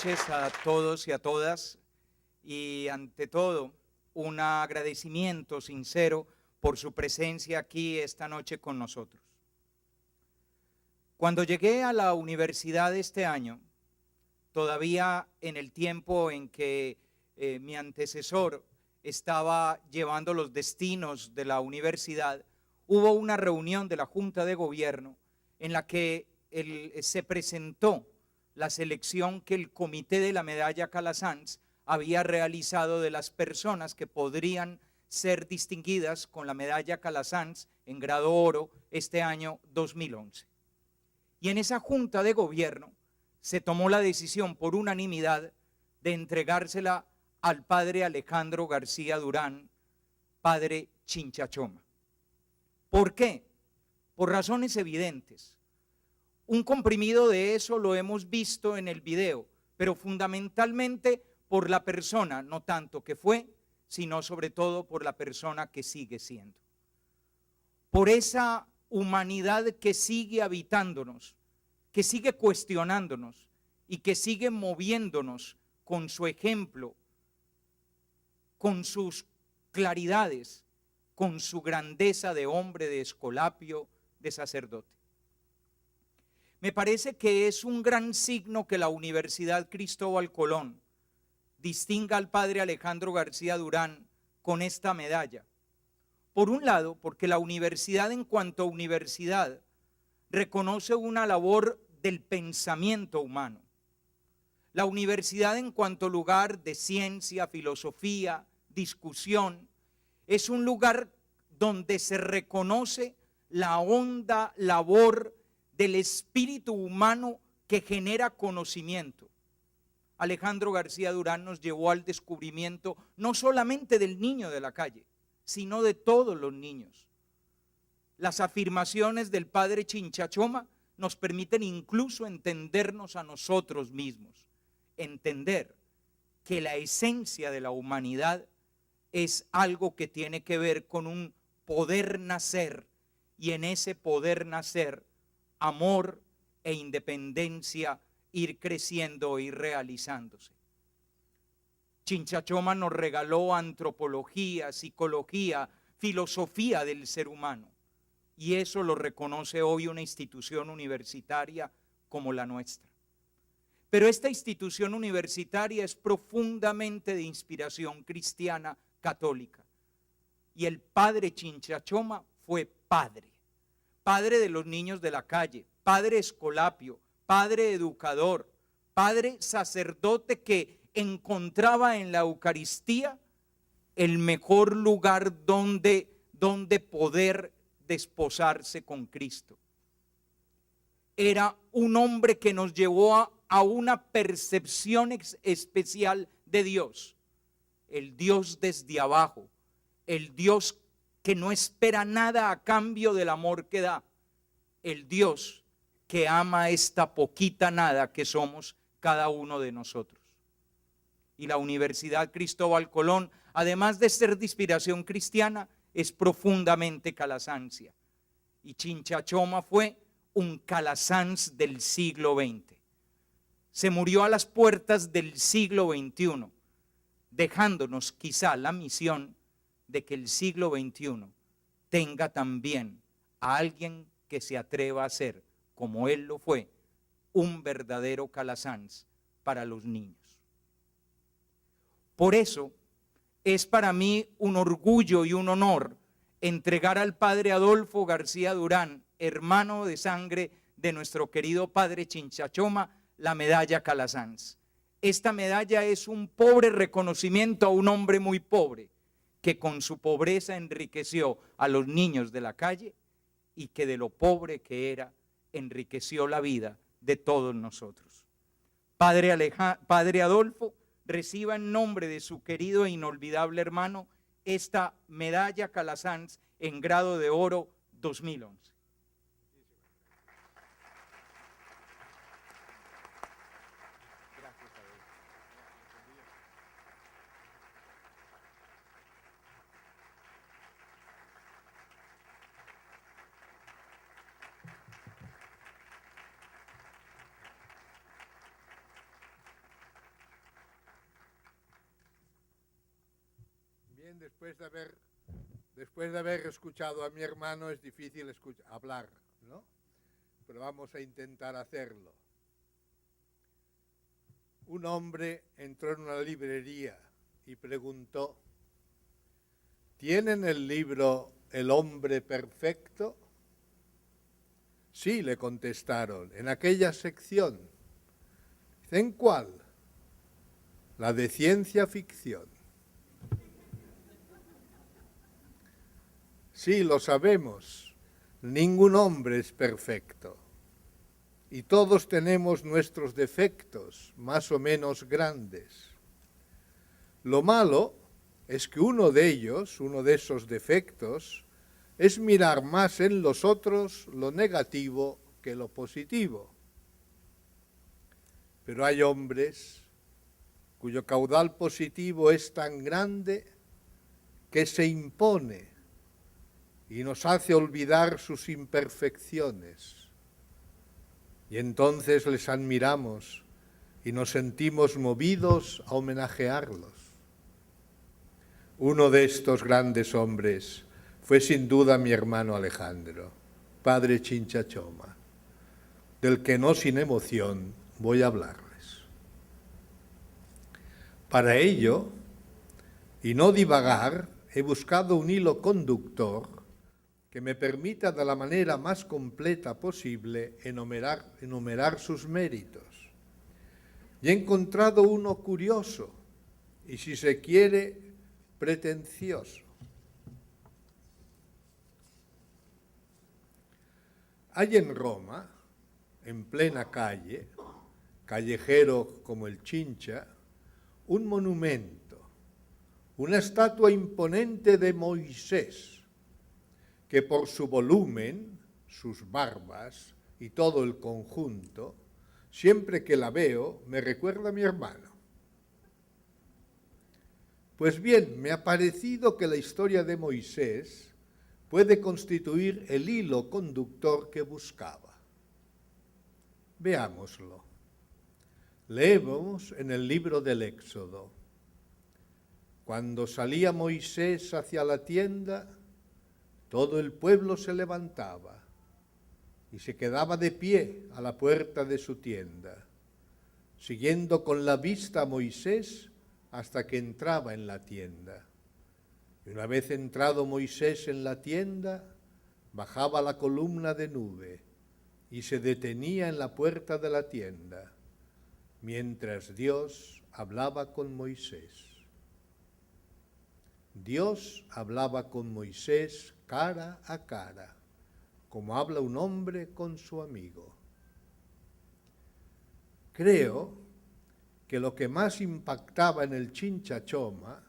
noches a todos y a todas, y ante todo un agradecimiento sincero por su presencia aquí esta noche con nosotros. Cuando llegué a la universidad este año, todavía en el tiempo en que mi antecesor estaba llevando los destinos de la universidad, hubo una reunión de la Junta de Gobierno en la que se presentó la selección que el Comité de la Medalla Calasanz había realizado de las personas que podrían ser distinguidas con la Medalla Calasanz en grado oro este año 2011. Y en esa Junta de Gobierno se tomó la decisión por unanimidad de entregársela al padre Alejandro García Durán, padre Chinchachoma. ¿Por qué? Por razones evidentes. Un comprimido de eso lo hemos visto en el video, pero fundamentalmente por la persona, no tanto que fue, sino sobre todo por la persona que sigue siendo. Por esa humanidad que sigue habitándonos, que sigue cuestionándonos y que sigue moviéndonos con su ejemplo, con sus claridades, con su grandeza de hombre, de escolapio, de sacerdote. Me parece que es un gran signo que la Universidad Cristóbal Colón distinga al padre Alejandro García Durán con esta medalla. Por un lado, porque la universidad en cuanto a universidad reconoce una labor del pensamiento humano. La universidad en cuanto lugar de ciencia, filosofía, discusión, es un lugar donde se reconoce la honda labor del espíritu humano que genera conocimiento. Alejandro García Durán nos llevó al descubrimiento no solamente del niño de la calle, sino de todos los niños. Las afirmaciones del padre Chinchachoma nos permiten incluso entendernos a nosotros mismos, entender que la esencia de la humanidad es algo que tiene que ver con un poder nacer, y en ese poder nacer, amor e independencia, ir creciendo y realizándose. Chinchachoma nos regaló antropología, psicología, filosofía del ser humano, y eso lo reconoce hoy una institución universitaria como la nuestra. Pero esta institución universitaria es profundamente de inspiración cristiana católica, y el padre Chinchachoma fue padre de los niños de la calle, padre escolapio, padre educador, padre sacerdote que encontraba en la Eucaristía el mejor lugar donde poder desposarse con Cristo. Era un hombre que nos llevó a una percepción especial de Dios, el Dios desde abajo, el Dios que no espera nada a cambio del amor que da, el Dios que ama esta poquita nada que somos cada uno de nosotros. Y la Universidad Cristóbal Colón, además de ser de inspiración cristiana, es profundamente calasanzia. Y Chinchachoma fue un Calasanz del siglo XX. Se murió a las puertas del siglo XXI, dejándonos quizá la misión de que el siglo XXI tenga también a alguien que se atreva a ser, como él lo fue, un verdadero Calasanz para los niños. Por eso es para mí un orgullo y un honor entregar al padre Adolfo García Durán, hermano de sangre de nuestro querido padre Chinchachoma, la medalla Calasanz. Esta medalla es un pobre reconocimiento a un hombre muy pobre, que con su pobreza enriqueció a los niños de la calle, y que de lo pobre que era, enriqueció la vida de todos nosotros. Padre Adolfo, reciba en nombre de su querido e inolvidable hermano esta medalla Calasanz en grado de oro 2011. Bien, después de haber escuchado a mi hermano es difícil hablar, ¿no? Pero vamos a intentar hacerlo. Un hombre entró en una librería y preguntó: ¿tienen el libro El hombre perfecto? Sí, le contestaron, en aquella sección. ¿En cuál? La de ciencia ficción. Sí, lo sabemos. Ningún hombre es perfecto. Y todos tenemos nuestros defectos, más o menos grandes. Lo malo es que uno de esos defectos, es mirar más en los otros lo negativo que lo positivo. Pero hay hombres cuyo caudal positivo es tan grande que se impone y nos hace olvidar sus imperfecciones. Y entonces les admiramos y nos sentimos movidos a homenajearlos. Uno de estos grandes hombres fue sin duda mi hermano Alejandro, padre Chincha Choma, del que no sin emoción voy a hablarles. Para ello, y no divagar, he buscado un hilo conductor que me permita de la manera más completa posible enumerar sus méritos. Y he encontrado uno curioso y, si se quiere, pretencioso. Hay en Roma, en plena calle, callejero como el Chincha, un monumento, una estatua imponente de Moisés, que por su volumen, sus barbas y todo el conjunto, siempre que la veo me recuerda a mi hermano. Pues bien, me ha parecido que la historia de Moisés puede constituir el hilo conductor que buscaba. Veámoslo. Leemos en el libro del Éxodo: cuando salía Moisés hacia la tienda, todo el pueblo se levantaba y se quedaba de pie a la puerta de su tienda, siguiendo con la vista a Moisés hasta que entraba en la tienda. Y una vez entrado Moisés en la tienda, bajaba la columna de nube y se detenía en la puerta de la tienda, mientras Dios hablaba con Moisés. Dios hablaba con Moisés cara a cara, como habla un hombre con su amigo. Creo que lo que más impactaba en el Chincha Choma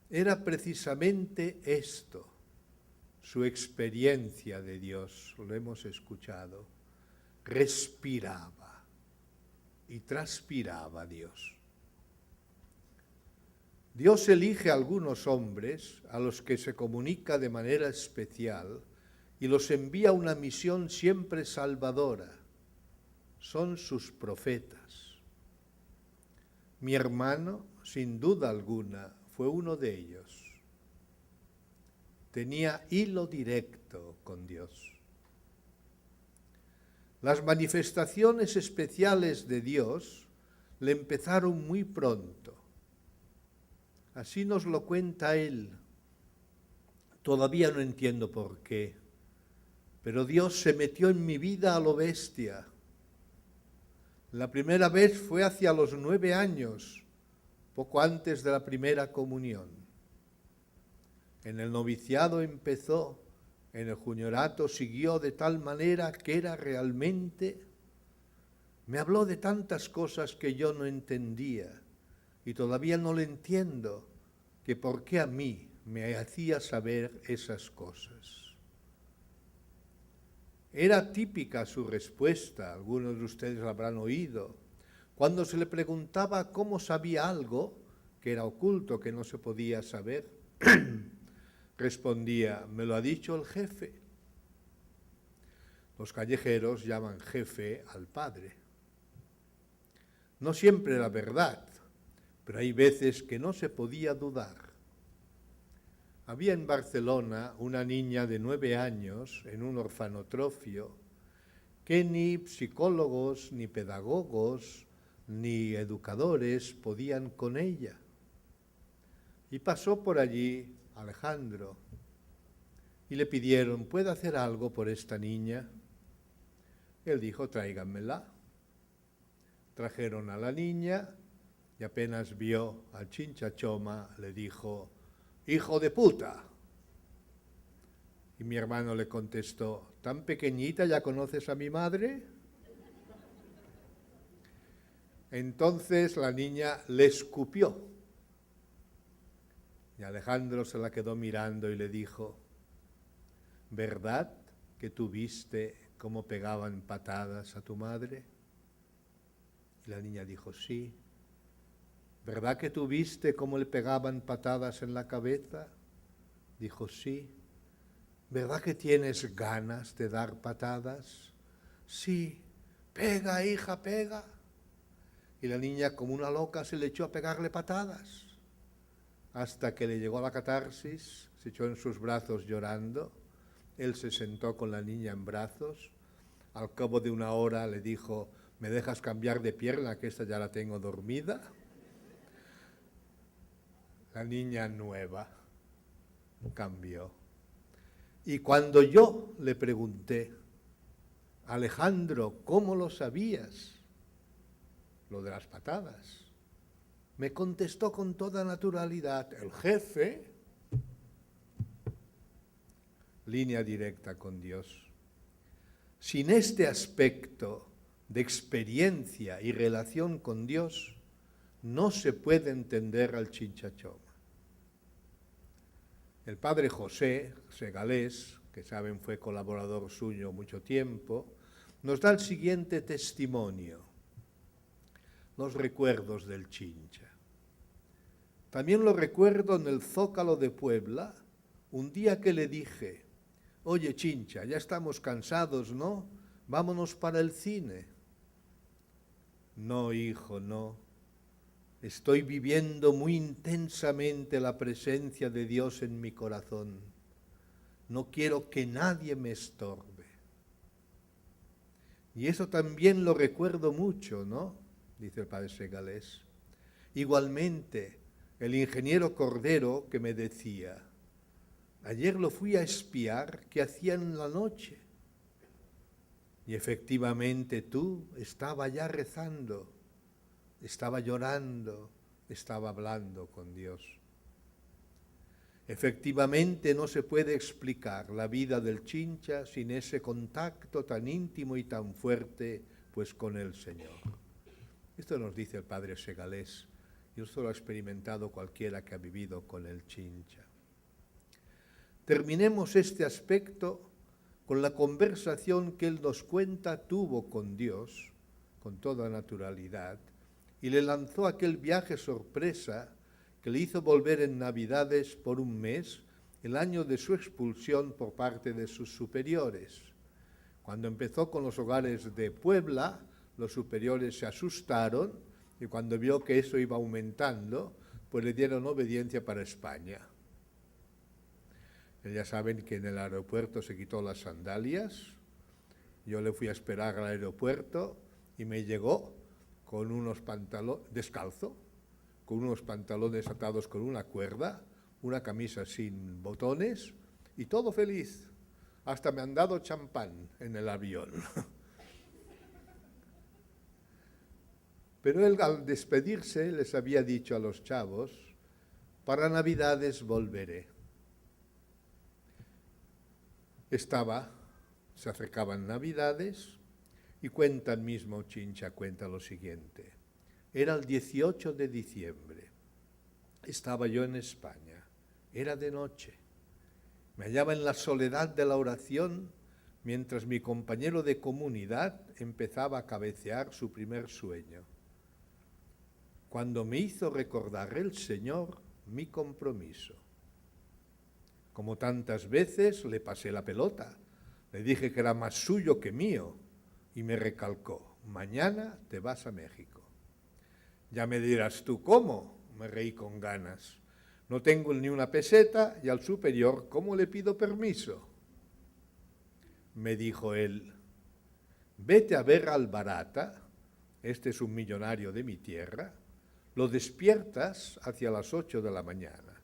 era precisamente esto, su experiencia de Dios, lo hemos escuchado, respiraba y transpiraba Dios. Dios elige a algunos hombres a los que se comunica de manera especial y los envía a una misión siempre salvadora. Son sus profetas. Mi hermano, sin duda alguna, fue uno de ellos. Tenía hilo directo con Dios. Las manifestaciones especiales de Dios le empezaron muy pronto. Así nos lo cuenta él. Todavía no entiendo por qué, pero Dios se metió en mi vida a lo bestia. La primera vez fue hacia los 9 años, poco antes de la primera comunión. En el noviciado empezó, en el juniorato siguió de tal manera que era realmente... Me habló de tantas cosas que yo no entendía y todavía no le entiendo, que por qué a mí me hacía saber esas cosas. Era típica su respuesta, algunos de ustedes la habrán oído, cuando se le preguntaba cómo sabía algo que era oculto, que no se podía saber. Respondía: me lo ha dicho el jefe. Los callejeros llaman jefe al padre. No siempre era verdad, pero hay veces que no se podía dudar. Había en Barcelona una niña de 9 años en un orfanotrofio que ni psicólogos, ni pedagogos, ni educadores podían con ella. Y pasó por allí Alejandro y le pidieron, ¿puede hacer algo por esta niña? Él dijo, tráiganmela. Trajeron a la niña y apenas vio al Chinchachoma, le dijo, ¡hijo de puta! Y mi hermano le contestó, ¿tan pequeñita ya conoces a mi madre? Entonces la niña le escupió. Y Alejandro se la quedó mirando y le dijo, ¿verdad que tú viste cómo pegaban patadas a tu madre? Y la niña dijo, sí. ¿Verdad que tú viste cómo le pegaban patadas en la cabeza? Dijo, sí. ¿Verdad que tienes ganas de dar patadas? Sí. Pega, hija, pega. Y la niña, como una loca, se le echó a pegarle patadas, hasta que le llegó la catarsis, se echó en sus brazos llorando. Él se sentó con la niña en brazos. Al cabo de una hora le dijo, ¿me dejas cambiar de pierna, que esta ya la tengo dormida? La niña nueva cambió. Y cuando yo le pregunté, Alejandro, ¿cómo lo sabías? Lo de las patadas. Me contestó con toda naturalidad, el jefe, línea directa con Dios. Sin este aspecto de experiencia y relación con Dios, no se puede entender al Chinchachoma. El padre José Segalés, que saben fue colaborador suyo mucho tiempo, nos da el siguiente testimonio, los recuerdos del Chincha. También lo recuerdo en el Zócalo de Puebla, un día que le dije, oye Chincha, ya estamos cansados, ¿no? Vámonos para el cine. No, hijo, no. Estoy viviendo muy intensamente la presencia de Dios en mi corazón. No quiero que nadie me estorbe. Y eso también lo recuerdo mucho, ¿no? Dice el padre Segalés. Igualmente, el ingeniero Cordero que me decía, ayer lo fui a espiar, ¿qué hacía en la noche? Y efectivamente tú estaba ya rezando, estaba llorando, estaba hablando con Dios. Efectivamente no se puede explicar la vida del Chincha sin ese contacto tan íntimo y tan fuerte pues con el Señor. Esto nos dice el padre Segalés, y esto lo ha experimentado cualquiera que ha vivido con el Chincha. Terminemos este aspecto con la conversación que él nos cuenta tuvo con Dios, con toda naturalidad, y le lanzó aquel viaje sorpresa que le hizo volver en Navidades por un mes, el año de su expulsión por parte de sus superiores. Cuando empezó con los hogares de Puebla, los superiores se asustaron y cuando vio que eso iba aumentando, pues le dieron obediencia para España. Ya saben que en el aeropuerto se quitó las sandalias. Yo le fui a esperar al aeropuerto y me llegó con unos pantalones, descalzo, con unos pantalones atados con una cuerda, una camisa sin botones y todo feliz. Hasta me han dado champán en el avión. Pero él al despedirse les había dicho a los chavos, para Navidades volveré. Se acercaban Navidades y cuenta el mismo Chincha, cuenta lo siguiente. Era el 18 de diciembre, estaba yo en España, era de noche. Me hallaba en la soledad de la oración mientras mi compañero de comunidad empezaba a cabecear su primer sueño. Cuando me hizo recordar el Señor mi compromiso. Como tantas veces le pasé la pelota, le dije que era más suyo que mío y me recalcó, mañana te vas a México. Ya me dirás tú cómo, me reí con ganas. No tengo ni una peseta y al superior, ¿cómo le pido permiso? Me dijo él, vete a ver al Barata, este es un millonario de mi tierra, lo despiertas hacia las 8 de la mañana.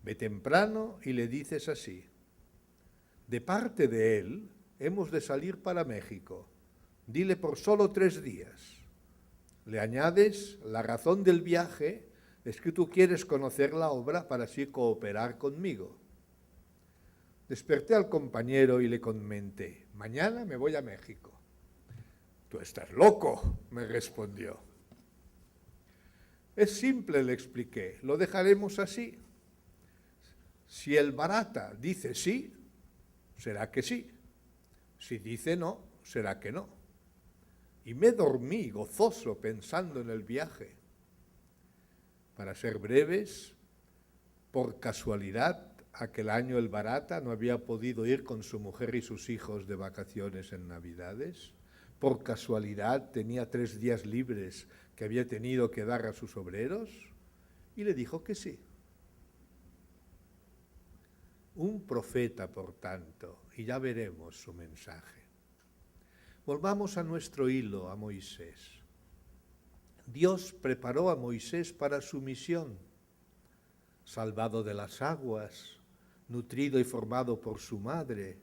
Ve temprano y le dices así, de parte de él hemos de salir para México, dile por solo 3 días. Le añades, la razón del viaje es que tú quieres conocer la obra para así cooperar conmigo. Desperté al compañero y le comenté, mañana me voy a México. Tú estás loco, me respondió. Es simple, le expliqué, lo dejaremos así. Si el Barata dice sí, será que sí. Si dice no, será que no. Y me dormí gozoso pensando en el viaje. Para ser breves, por casualidad, aquel año el Barata no había podido ir con su mujer y sus hijos de vacaciones en Navidades. Por casualidad tenía 3 días libres que había tenido que dar a sus obreros y le dijo que sí. Un profeta, por tanto, y ya veremos su mensaje. Volvamos a nuestro hilo, a Moisés. Dios preparó a Moisés para su misión, salvado de las aguas, nutrido y formado por su madre,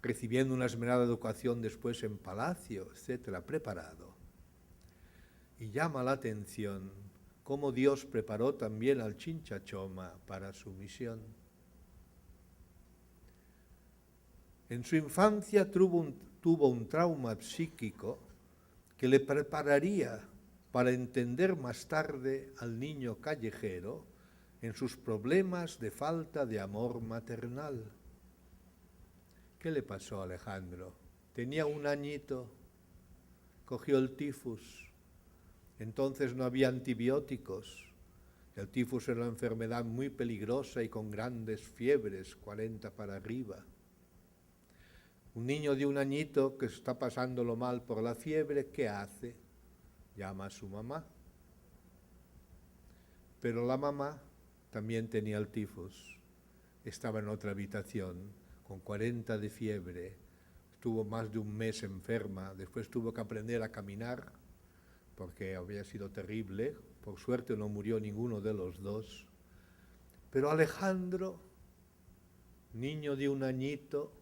recibiendo una esmerada educación después en palacio, etcétera, preparado. Y llama la atención cómo Dios preparó también al Chinchachoma para su misión. En su infancia tuvo un trauma psíquico que le prepararía para entender más tarde al niño callejero en sus problemas de falta de amor maternal. ¿Qué le pasó a Alejandro? Tenía 1 añito, cogió el tifus, entonces no había antibióticos. El tifus era una enfermedad muy peligrosa y con grandes fiebres, 40 para arriba. Un niño de 1 añito que está pasándolo mal por la fiebre, ¿qué hace? Llama a su mamá. Pero la mamá también tenía el tifus, estaba en otra habitación, con 40 de fiebre, estuvo más de 1 mes enferma, después tuvo que aprender a caminar, porque había sido terrible, por suerte no murió ninguno de los dos. Pero Alejandro, niño de 1 añito,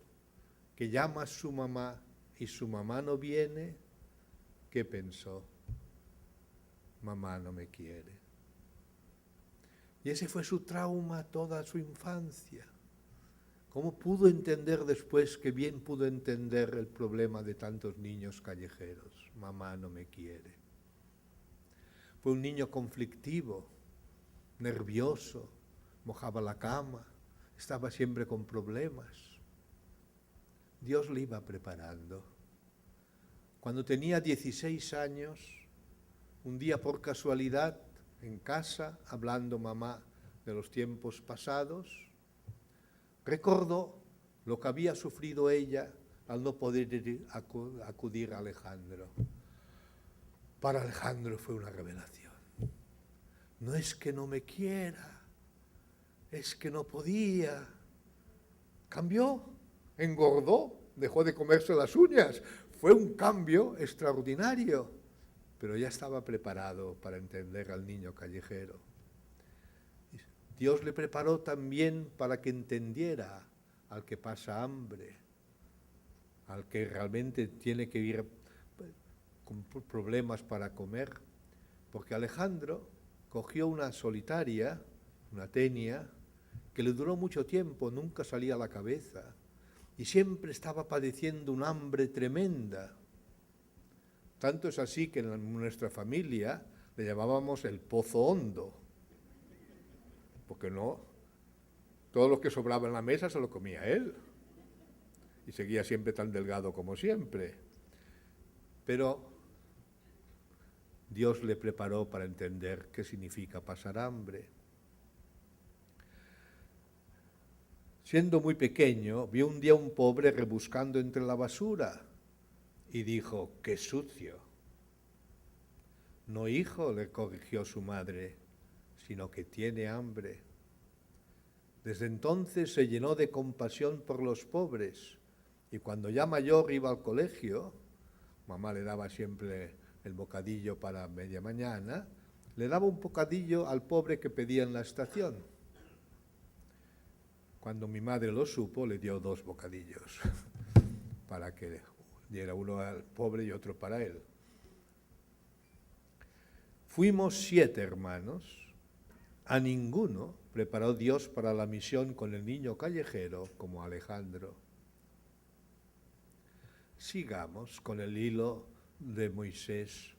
que llama a su mamá y su mamá no viene, ¿qué pensó? Mamá no me quiere. Y ese fue su trauma toda su infancia. ¿Cómo pudo entender después, que bien pudo entender el problema de tantos niños callejeros? Mamá no me quiere. Fue un niño conflictivo, nervioso, mojaba la cama, estaba siempre con problemas. Dios le iba preparando. Cuando tenía 16 años, un día por casualidad, en casa, hablando mamá de los tiempos pasados, recordó lo que había sufrido ella al no poder acudir a Alejandro. Para Alejandro fue una revelación. No es que no me quiera, es que no podía. Cambió, engordó, dejó de comerse las uñas. Fue un cambio extraordinario, pero ya estaba preparado para entender al niño callejero. Dios le preparó también para que entendiera al que pasa hambre, al que realmente tiene que ir con problemas para comer, porque Alejandro cogió una solitaria, una tenia, que le duró mucho tiempo, nunca salía a la cabeza, y siempre estaba padeciendo un hambre tremenda. Tanto es así que en nuestra familia le llamábamos el pozo hondo, porque no, todo lo que sobraba en la mesa se lo comía él, y seguía siempre tan delgado como siempre. Pero Dios le preparó para entender qué significa pasar hambre. Siendo muy pequeño, vio un día un pobre rebuscando entre la basura y dijo, ¡qué sucio! No, hijo, le corrigió su madre, sino que tiene hambre. Desde entonces se llenó de compasión por los pobres, y cuando ya mayor iba al colegio, mamá le daba siempre el bocadillo para media mañana, le daba un bocadillo al pobre que pedía en la estación. Cuando mi madre lo supo, le dio 2 bocadillos para que diera uno al pobre y otro para él. Fuimos 7 hermanos. A ninguno preparó Dios para la misión con el niño callejero como Alejandro. Sigamos con el hilo de Moisés.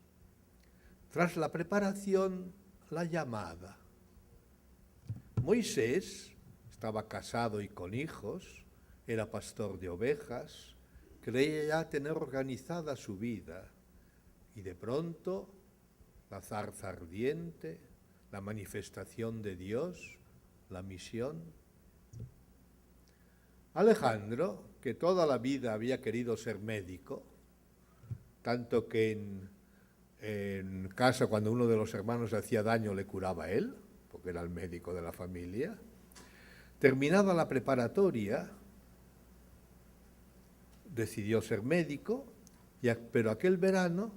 Tras la preparación, la llamada. Moisés estaba casado y con hijos, era pastor de ovejas, creía ya tener organizada su vida, y de pronto la zarza ardiente, la manifestación de Dios, la misión. Alejandro, que toda la vida había querido ser médico, tanto que en casa cuando uno de los hermanos hacía daño le curaba a él, porque era el médico de la familia, terminada la preparatoria, decidió ser médico, pero aquel verano,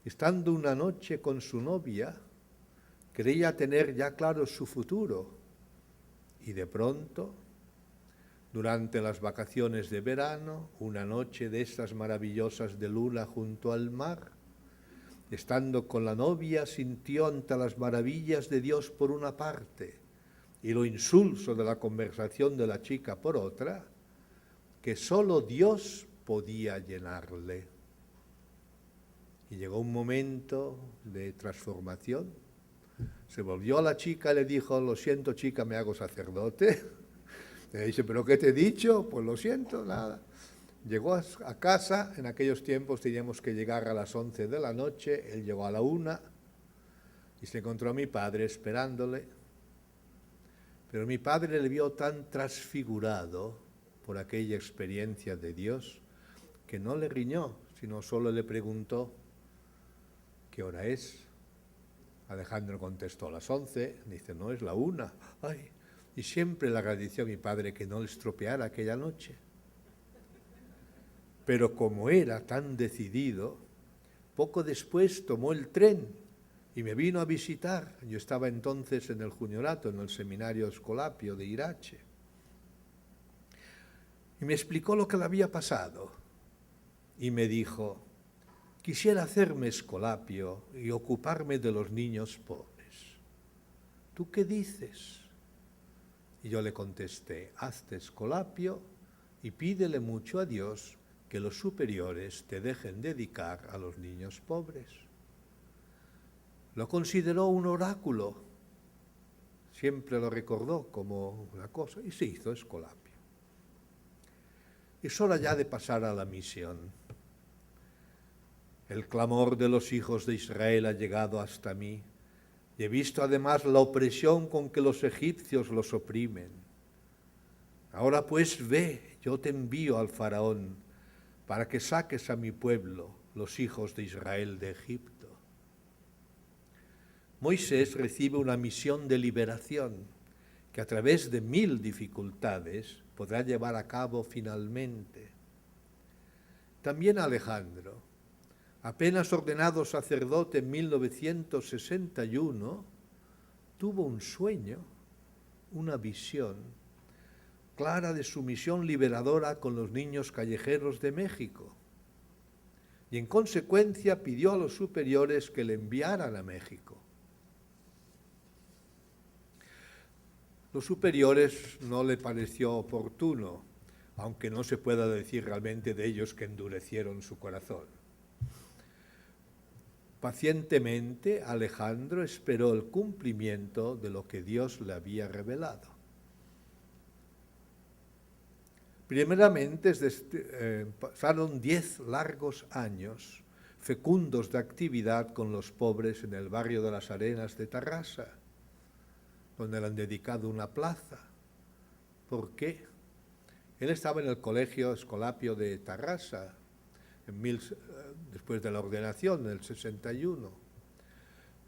estando una noche con su novia, creía tener ya claro su futuro, y de pronto, durante las vacaciones de verano, una noche de estas maravillosas de luna junto al mar, estando con la novia, sintió ante las maravillas de Dios por una parte y lo insulso de la conversación de la chica por otra, que solo Dios podía llenarle. Y llegó un momento de transformación. Se volvió a la chica y le dijo: lo siento, chica, me hago sacerdote. Le dice: ¿pero qué te he dicho? Pues lo siento, nada. Llegó a casa, en aquellos tiempos teníamos que llegar a las 11 de la noche, él llegó a la 1 y se encontró a mi padre esperándole. Pero mi padre le vio tan transfigurado por aquella experiencia de Dios que no le riñó, sino solo le preguntó: ¿qué hora es? Alejandro contestó: las 11. Dice: no, es la 1. Ay, y siempre le agradeció a mi padre que no le estropeara aquella noche. Pero como era tan decidido, poco después tomó el tren y me vino a visitar. Yo estaba entonces en el Juniorato, en el seminario Escolapio de Irache. Y me explicó lo que le había pasado. Y me dijo: quisiera hacerme escolapio y ocuparme de los niños pobres. ¿Tú qué dices? Y yo le contesté: hazte escolapio y pídele mucho a Dios que los superiores te dejen dedicar a los niños pobres. Lo consideró un oráculo, siempre lo recordó como una cosa, y se hizo escolapio. Es hora ya de pasar a la misión. El clamor de los hijos de Israel ha llegado hasta mí, y he visto además la opresión con que los egipcios los oprimen. Ahora pues ve, yo te envío al faraón, para que saques a mi pueblo, los hijos de Israel, de Egipto. Moisés recibe una misión de liberación que a través de 1000 dificultades podrá llevar a cabo finalmente. También Alejandro, apenas ordenado sacerdote en 1961, tuvo un sueño, una visión clara de su misión liberadora con los niños callejeros de México. Y en consecuencia pidió a los superiores que le enviaran a México. Los superiores no le pareció oportuno, aunque no se pueda decir realmente de ellos que endurecieron su corazón. Pacientemente, Alejandro esperó el cumplimiento de lo que Dios le había revelado. Primeramente, pasaron 10 largos años fecundos de actividad con los pobres en el barrio de las Arenas de Tarrasa, donde le han dedicado una plaza. ¿Por qué? Él estaba en el colegio Escolapio de Tarrasa, después de la ordenación, en el 61.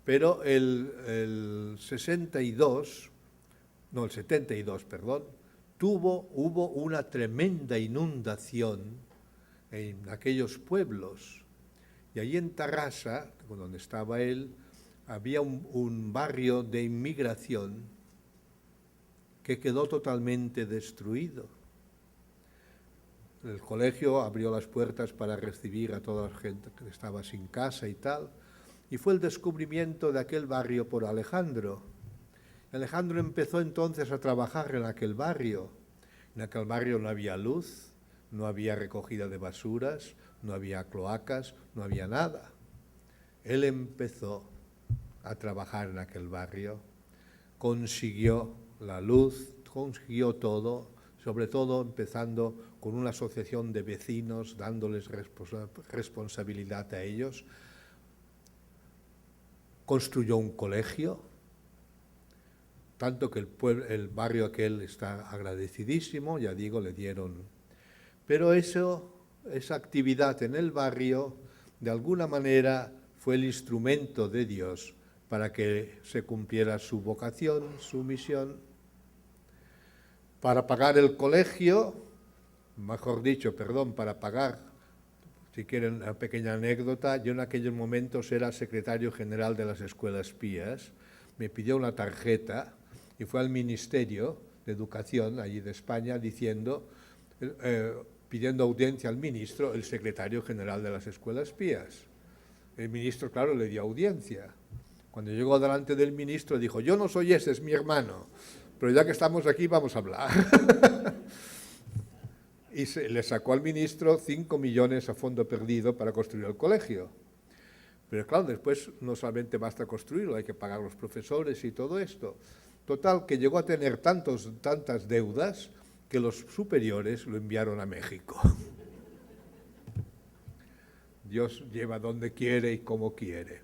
Pero el 72, perdón, hubo una tremenda inundación en aquellos pueblos. Y allí en Tarrasa, donde estaba él, había un barrio de inmigración que quedó totalmente destruido. El colegio abrió las puertas para recibir a toda la gente que estaba sin casa y tal, y fue el descubrimiento de aquel barrio por Alejandro. Alejandro empezó entonces a trabajar en aquel barrio. En aquel barrio no había luz, no había recogida de basuras, no había cloacas, no había nada. Él empezó a trabajar en aquel barrio, consiguió la luz, consiguió todo, sobre todo empezando con una asociación de vecinos, dándoles responsabilidad a ellos. Construyó un colegio, tanto que el barrio aquel está agradecidísimo, ya digo, le dieron. Pero esa actividad en el barrio, de alguna manera, fue el instrumento de Dios para que se cumpliera su vocación, su misión. Para pagar el colegio, para pagar, si quieren una pequeña anécdota, yo en aquellos momentos era secretario general de las escuelas pías, me pidió una tarjeta y fue al Ministerio de Educación, allí de España, pidiendo audiencia al ministro, el secretario general de las escuelas pías. El ministro, claro, le dio audiencia. Cuando llegó delante del ministro, dijo, yo no soy ese, es mi hermano, pero ya que estamos aquí vamos a hablar. Y le sacó al ministro 5 millones a fondo perdido para construir el colegio. Pero claro, después no solamente basta construirlo, hay que pagar a los profesores y todo esto. Total, que llegó a tener tantas deudas que los superiores lo enviaron a México. Dios lleva donde quiere y como quiere.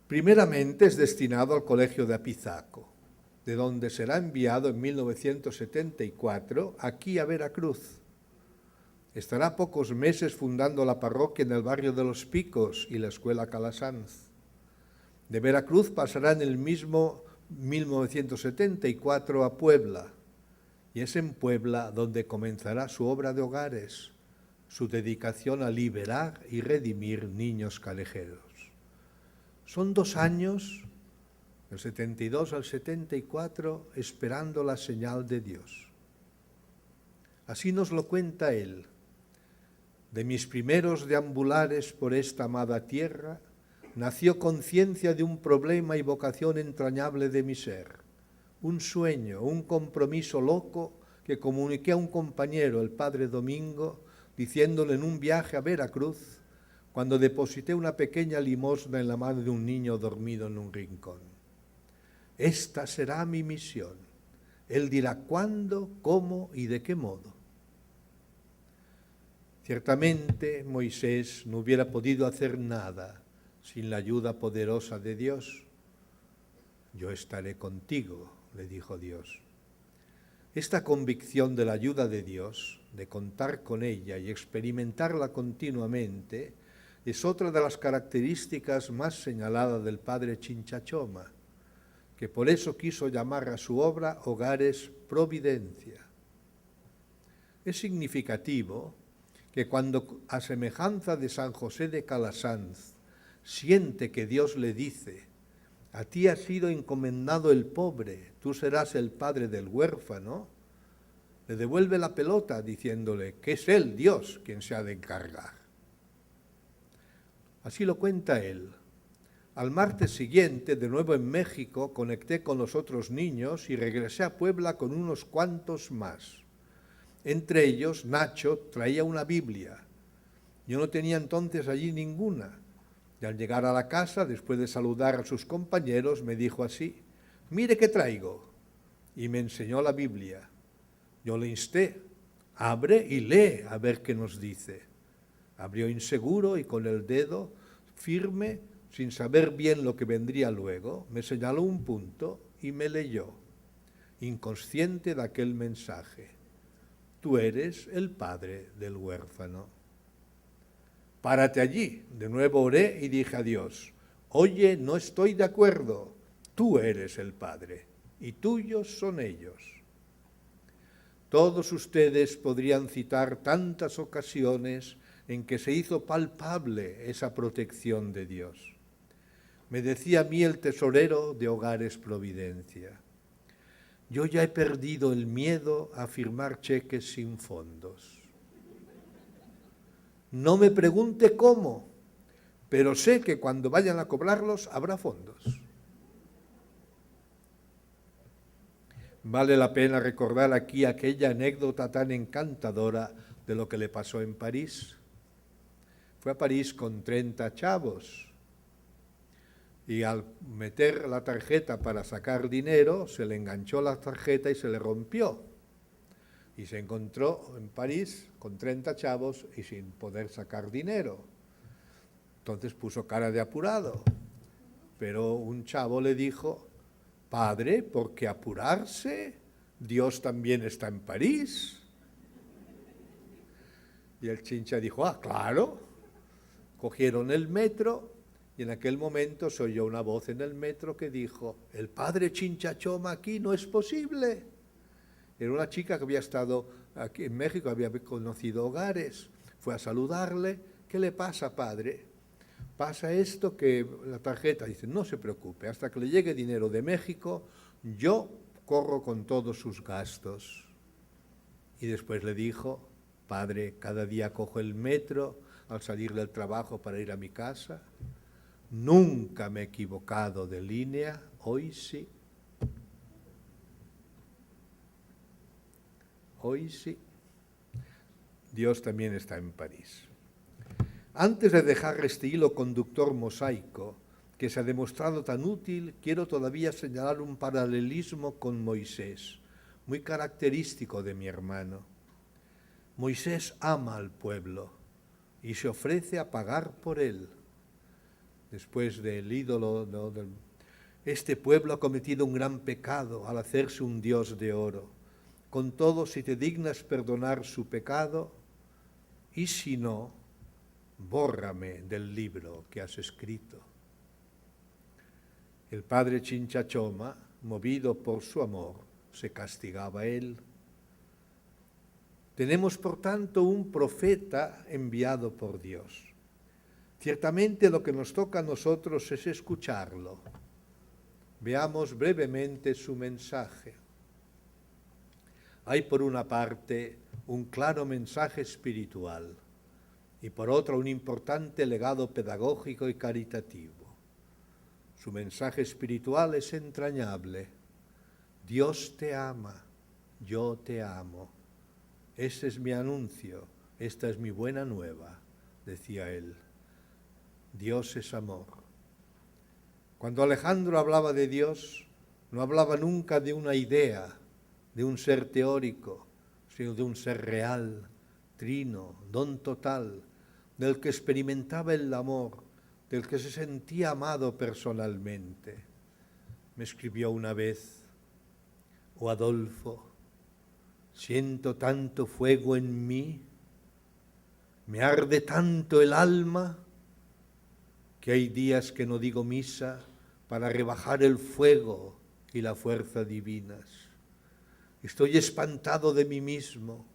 Primeramente es destinado al colegio de Apizaco, de donde será enviado en 1974 aquí a Veracruz. Estará pocos meses fundando la parroquia en el barrio de Los Picos y la escuela Calasanz. De Veracruz pasará en el mismo 1974 a Puebla, y es en Puebla donde comenzará su obra de hogares, su dedicación a liberar y redimir niños callejeros. Son 2 años, del 72 al 74, esperando la señal de Dios. Así nos lo cuenta él. De mis primeros deambulares por esta amada tierra, nació conciencia de un problema y vocación entrañable de mi ser, un sueño, un compromiso loco que comuniqué a un compañero, el padre Domingo, diciéndole en un viaje a Veracruz, cuando deposité una pequeña limosna en la mano de un niño dormido en un rincón. Esta será mi misión. Él dirá cuándo, cómo y de qué modo. Ciertamente Moisés no hubiera podido hacer nada sin la ayuda poderosa de Dios. Yo estaré contigo, le dijo Dios. Esta convicción de la ayuda de Dios, de contar con ella y experimentarla continuamente, es otra de las características más señaladas del padre Chinchachoma, que por eso quiso llamar a su obra Hogares Providencia. Es significativo que cuando, a semejanza de San José de Calasanz, siente que Dios le dice, a ti ha sido encomendado el pobre, tú serás el padre del huérfano, le devuelve la pelota diciéndole que es él, Dios, quien se ha de encargar. Así lo cuenta él. Al martes siguiente, de nuevo en México, conecté con los otros niños y regresé a Puebla con unos cuantos más. Entre ellos, Nacho traía una Biblia. Yo no tenía entonces allí ninguna. Y al llegar a la casa, después de saludar a sus compañeros, me dijo así, mire qué traigo. Y me enseñó la Biblia. Yo le insté, abre y lee a ver qué nos dice. Abrió inseguro y con el dedo firme, sin saber bien lo que vendría luego, me señaló un punto y me leyó, inconsciente de aquel mensaje. Tú eres el padre del huérfano. Párate allí. De nuevo oré y dije a Dios, Oye, no estoy de acuerdo. Tú eres el Padre y tuyos son ellos. Todos ustedes podrían citar tantas ocasiones en que se hizo palpable esa protección de Dios. Me decía a mí el tesorero de Hogares Providencia: yo ya he perdido el miedo a firmar cheques sin fondos. No me pregunte cómo, pero sé que cuando vayan a cobrarlos habrá fondos. Vale la pena recordar aquí aquella anécdota tan encantadora de lo que le pasó en París. Fue a París con 30 chavos y al meter la tarjeta para sacar dinero, se le enganchó la tarjeta y se le rompió. Y se encontró en París con 30 chavos y sin poder sacar dinero. Entonces puso cara de apurado, pero un chavo le dijo: padre, ¿por qué apurarse? Dios también está en París. Y el Chincha dijo: ah, claro. Cogieron el metro y en aquel momento se oyó una voz en el metro que dijo: el padre Chincha Choma aquí no es posible. Era una chica que había estado aquí en México, había conocido Hogares, fue a saludarle. ¿Qué le pasa, padre? Pasa esto, que la tarjeta, dice, no se preocupe, hasta que le llegue dinero de México, yo corro con todos sus gastos. Y después le dijo: padre, cada día cojo el metro al salir del trabajo para ir a mi casa. Nunca me he equivocado de línea, hoy sí. Hoy sí. Dios también está en París. Antes de dejar este hilo conductor mosaico, que se ha demostrado tan útil, quiero todavía señalar un paralelismo con Moisés, muy característico de mi hermano. Moisés ama al pueblo y se ofrece a pagar por él. Después del ídolo, ¿no?, este pueblo ha cometido un gran pecado al hacerse un Dios de oro. Con todo, si te dignas perdonar su pecado, y si no, bórrame del libro que has escrito. El padre Chincha Choma, movido por su amor, se castigaba a él. Tenemos, por tanto, un profeta enviado por Dios. Ciertamente lo que nos toca a nosotros es escucharlo. Veamos brevemente su mensaje. Hay por una parte un claro mensaje espiritual y por otra un importante legado pedagógico y caritativo. Su mensaje espiritual es entrañable. Dios te ama, yo te amo. Ese es mi anuncio, esta es mi buena nueva, decía él. Dios es amor. Cuando Alejandro hablaba de Dios, no hablaba nunca de una idea, de un ser teórico, sino de un ser real, trino, don total, del que experimentaba el amor, del que se sentía amado personalmente. Me escribió una vez: oh Adolfo, siento tanto fuego en mí, me arde tanto el alma, que hay días que no digo misa para rebajar el fuego y la fuerza divinas. Estoy espantado de mí mismo.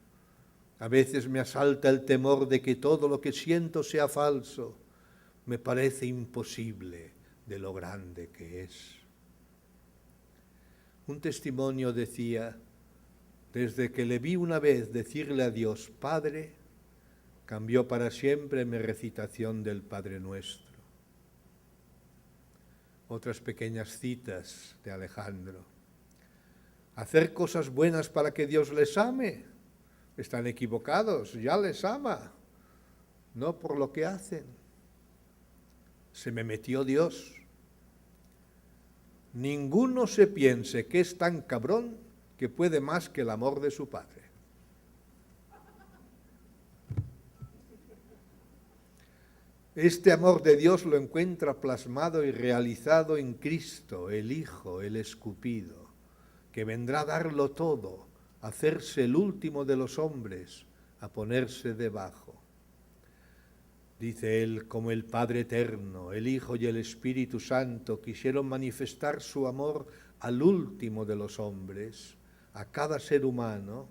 A veces me asalta el temor de que todo lo que siento sea falso. Me parece imposible de lo grande que es. Un testimonio decía: desde que le vi una vez decirle a Dios Padre, cambió para siempre mi recitación del Padre Nuestro. Otras pequeñas citas de Alejandro. Hacer cosas buenas para que Dios les ame. Están equivocados, ya les ama, no por lo que hacen. Se me metió Dios. Ninguno se piense que es tan cabrón que puede más que el amor de su padre. Este amor de Dios lo encuentra plasmado y realizado en Cristo, el Hijo, el escupido, que vendrá a darlo todo, a hacerse el último de los hombres, a ponerse debajo. Dice él, como el Padre Eterno, el Hijo y el Espíritu Santo quisieron manifestar su amor al último de los hombres, a cada ser humano,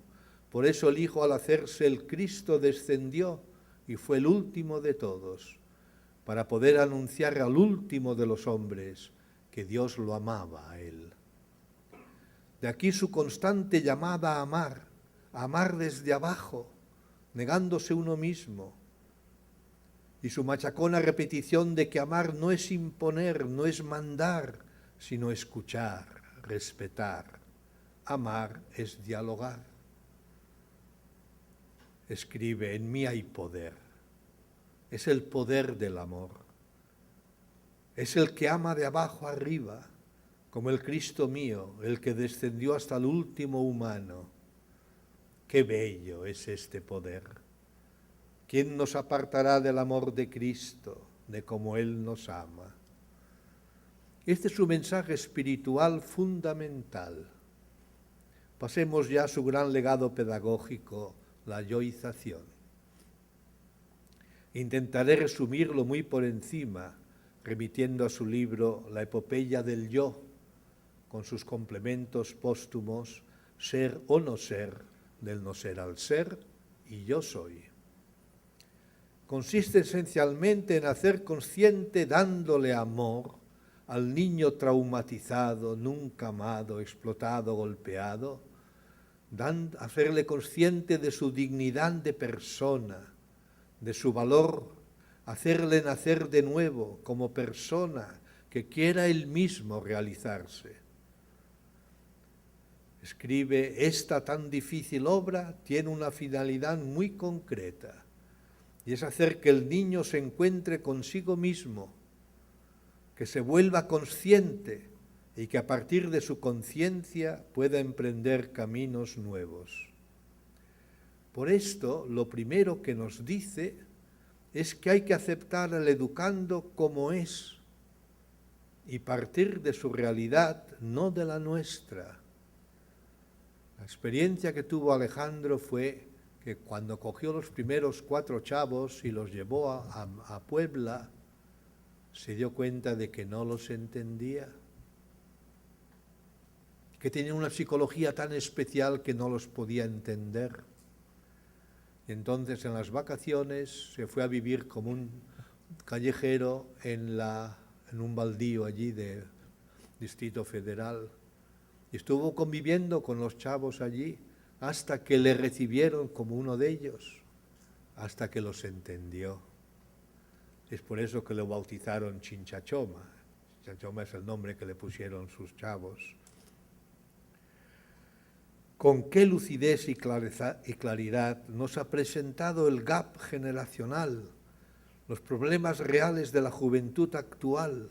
por eso el Hijo, al hacerse el Cristo, descendió y fue el último de todos, para poder anunciar al último de los hombres que Dios lo amaba a él. De aquí su constante llamada a amar desde abajo, negándose uno mismo, y su machacona repetición de que amar no es imponer, no es mandar, sino escuchar, respetar. Amar es dialogar. Escribe, en mí hay poder. Es el poder del amor. Es el que ama de abajo arriba, como el Cristo mío, el que descendió hasta el último humano. Qué bello es este poder. ¿Quién nos apartará del amor de Cristo, de cómo Él nos ama? Este es su mensaje espiritual fundamental. Pasemos ya a su gran legado pedagógico, la yoización. Intentaré resumirlo muy por encima, remitiendo a su libro La epopeya del yo, con sus complementos póstumos, Ser o no ser, del no ser al ser, y yo soy. Consiste esencialmente en hacer consciente, dándole amor, al niño traumatizado, nunca amado, explotado, golpeado, hacerle consciente de su dignidad de persona, de su valor, hacerle nacer de nuevo como persona que quiera él mismo realizarse. Escribe, esta tan difícil obra tiene una finalidad muy concreta, y es hacer que el niño se encuentre consigo mismo, que se vuelva consciente y que a partir de su conciencia pueda emprender caminos nuevos. Por esto, lo primero que nos dice es que hay que aceptar al educando como es y partir de su realidad, no de la nuestra. La experiencia que tuvo Alejandro fue que cuando cogió los primeros 4 chavos y los llevó a Puebla, se dio cuenta de que no los entendía, que tenían una psicología tan especial que no los podía entender. Y entonces en las vacaciones se fue a vivir como un callejero en un baldío allí de Distrito Federal. Y estuvo conviviendo con los chavos allí hasta que le recibieron como uno de ellos, hasta que los entendió. Es por eso que lo bautizaron Chinchachoma. Chinchachoma es el nombre que le pusieron sus chavos. Con qué lucidez y claridad nos ha presentado el gap generacional, los problemas reales de la juventud actual,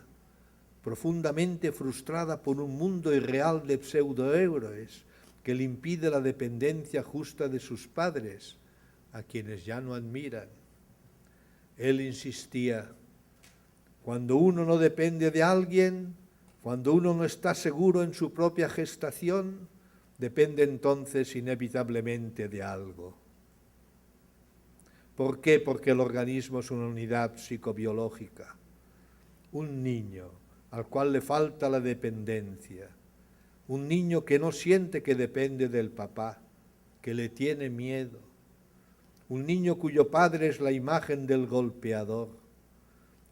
profundamente frustrada por un mundo irreal de pseudohéroes que le impide la dependencia justa de sus padres, a quienes ya no admiran. Él insistía, cuando uno no depende de alguien, cuando uno no está seguro en su propia gestación, depende entonces inevitablemente de algo. ¿Por qué? Porque el organismo es una unidad psicobiológica. Un niño al cual le falta la dependencia, un niño que no siente que depende del papá, que le tiene miedo, un niño cuyo padre es la imagen del golpeador,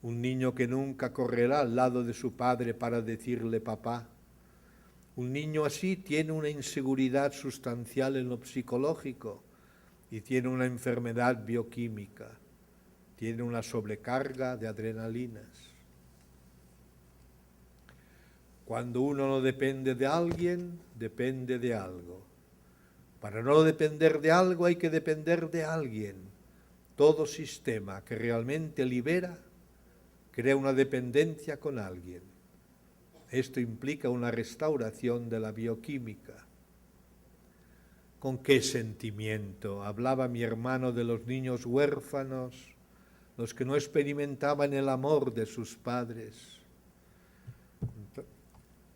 un niño que nunca correrá al lado de su padre para decirle papá. Un niño así tiene una inseguridad sustancial en lo psicológico y tiene una enfermedad bioquímica, tiene una sobrecarga de adrenalinas. Cuando uno no depende de alguien, depende de algo. Para no depender de algo hay que depender de alguien. Todo sistema que realmente libera crea una dependencia con alguien. Esto implica una restauración de la bioquímica. ¿Con qué sentimiento hablaba mi hermano de los niños huérfanos, los que no experimentaban el amor de sus padres?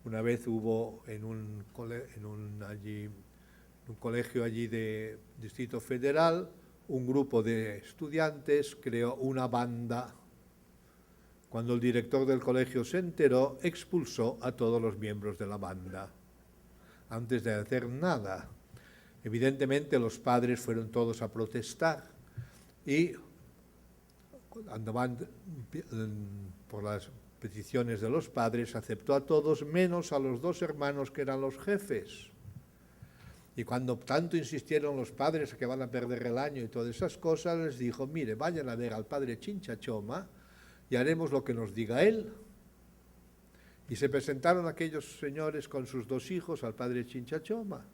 Una vez hubo en un colegio allí de Distrito Federal un grupo de estudiantes creó una banda. Cuando el director del colegio se enteró, expulsó a todos los miembros de la banda, antes de hacer nada. Evidentemente los padres fueron todos a protestar y cuando van por las peticiones de los padres, aceptó a todos menos a los dos hermanos que eran los jefes. Y cuando tanto insistieron los padres a que van a perder el año y todas esas cosas, les dijo, mire, vayan a ver al padre Chinchachoma y haremos lo que nos diga él. Y se presentaron aquellos señores con sus dos hijos al padre Chinchachoma.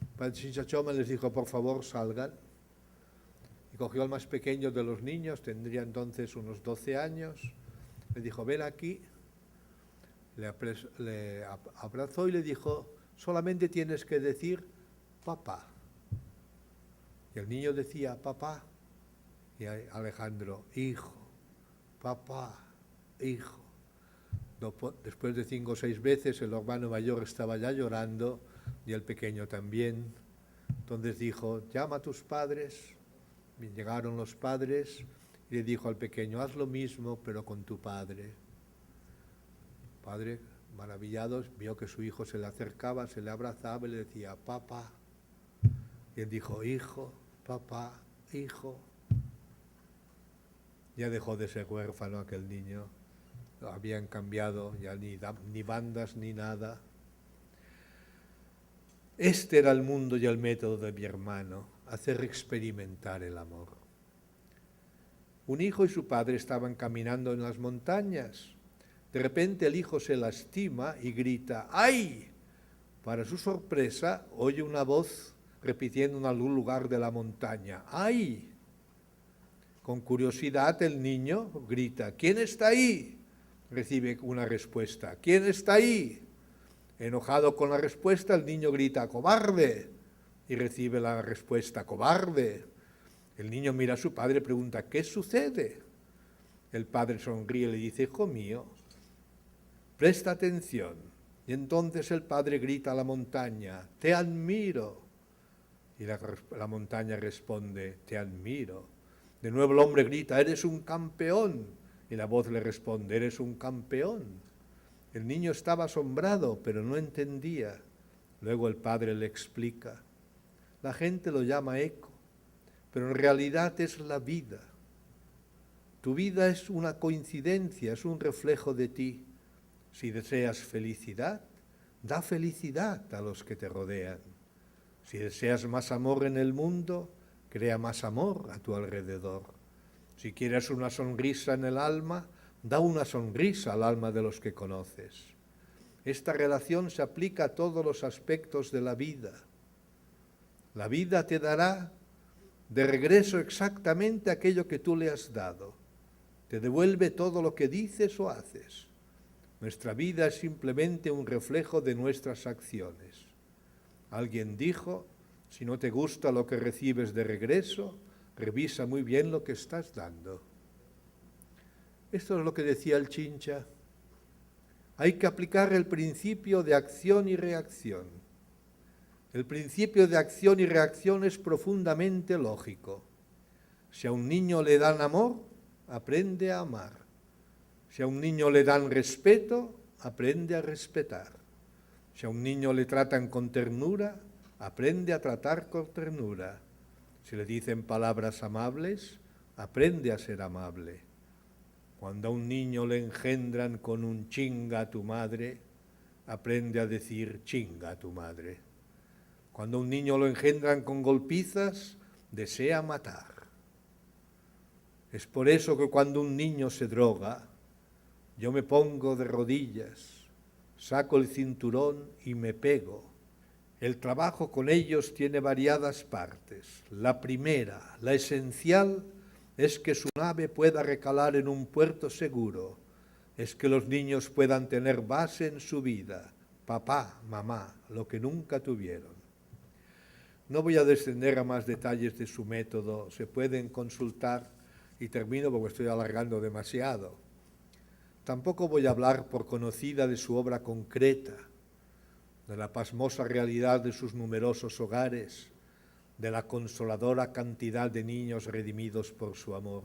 El padre Chinchachoma les dijo, por favor, salgan. Y cogió al más pequeño de los niños, tendría entonces unos 12 años, le dijo, ven aquí, le abrazó y le dijo, solamente tienes que decir papá. Y el niño decía, papá. Y Alejandro, hijo, papá, hijo. Después de 5 o 6 veces el hermano mayor estaba ya llorando y el pequeño también. Entonces dijo, llama a tus padres. Y llegaron los padres y le dijo al pequeño, haz lo mismo pero con tu padre. El padre, maravillado, vio que su hijo se le acercaba, se le abrazaba y le decía, papá. Y él dijo, hijo, papá, hijo. Ya dejó de ser huérfano aquel niño. Habían cambiado ya ni bandas ni nada. Este era el mundo y el método de mi hermano, hacer experimentar el amor. Un hijo y su padre estaban caminando en las montañas. De repente el hijo se lastima y grita, ¡ay! Para su sorpresa, oye una voz repitiendo en algún lugar de la montaña, ¡ay! Con curiosidad el niño grita, ¿quién está ahí? Recibe una respuesta, ¿quién está ahí? Enojado con la respuesta, el niño grita, ¡cobarde! Y recibe la respuesta, ¡cobarde! El niño mira a su padre y pregunta, ¿qué sucede? El padre sonríe y le dice, hijo mío, presta atención. Y entonces el padre grita a la montaña, te admiro. Y la montaña responde, te admiro. De nuevo el hombre grita, eres un campeón. Y la voz le responde, eres un campeón. El niño estaba asombrado, pero no entendía. Luego el padre le explica. La gente lo llama eco, pero en realidad es la vida. Tu vida es una coincidencia, es un reflejo de ti. Si deseas felicidad, da felicidad a los que te rodean. Si deseas más amor en el mundo, crea más amor a tu alrededor. Si quieres una sonrisa en el alma, da una sonrisa al alma de los que conoces. Esta relación se aplica a todos los aspectos de la vida. La vida te dará de regreso exactamente aquello que tú le has dado. Te devuelve todo lo que dices o haces. Nuestra vida es simplemente un reflejo de nuestras acciones. Alguien dijo, si no te gusta lo que recibes de regreso, revisa muy bien lo que estás dando. Esto es lo que decía el Chincha. Hay que aplicar el principio de acción y reacción. El principio de acción y reacción es profundamente lógico. Si a un niño le dan amor, aprende a amar. Si a un niño le dan respeto, aprende a respetar. Si a un niño le tratan con ternura, aprende a tratar con ternura. Si le dicen palabras amables, aprende a ser amable. Cuando a un niño le engendran con un chinga a tu madre, aprende a decir chinga a tu madre. Cuando a un niño lo engendran con golpizas, desea matar. Es por eso que cuando un niño se droga, yo me pongo de rodillas, saco el cinturón y me pego. El trabajo con ellos tiene variadas partes. La primera, la esencial, es que su nave pueda recalar en un puerto seguro, es que los niños puedan tener base en su vida, papá, mamá, lo que nunca tuvieron. No voy a descender a más detalles de su método, se pueden consultar y termino porque estoy alargando demasiado. Tampoco voy a hablar por conocida de su obra concreta, de la pasmosa realidad de sus numerosos hogares, de la consoladora cantidad de niños redimidos por su amor.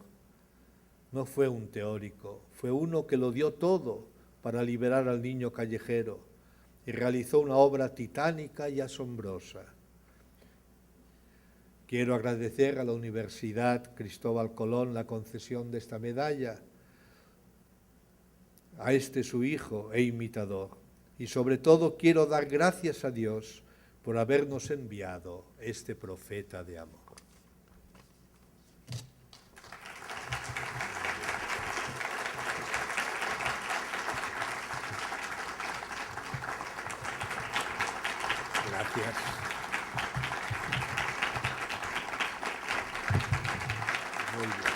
No fue un teórico, fue uno que lo dio todo para liberar al niño callejero y realizó una obra titánica y asombrosa. Quiero agradecer a la Universidad Cristóbal Colón la concesión de esta medalla, a este su hijo e imitador, y sobre todo quiero dar gracias a Dios por habernos enviado este profeta de amor. Gracias. Muy bien.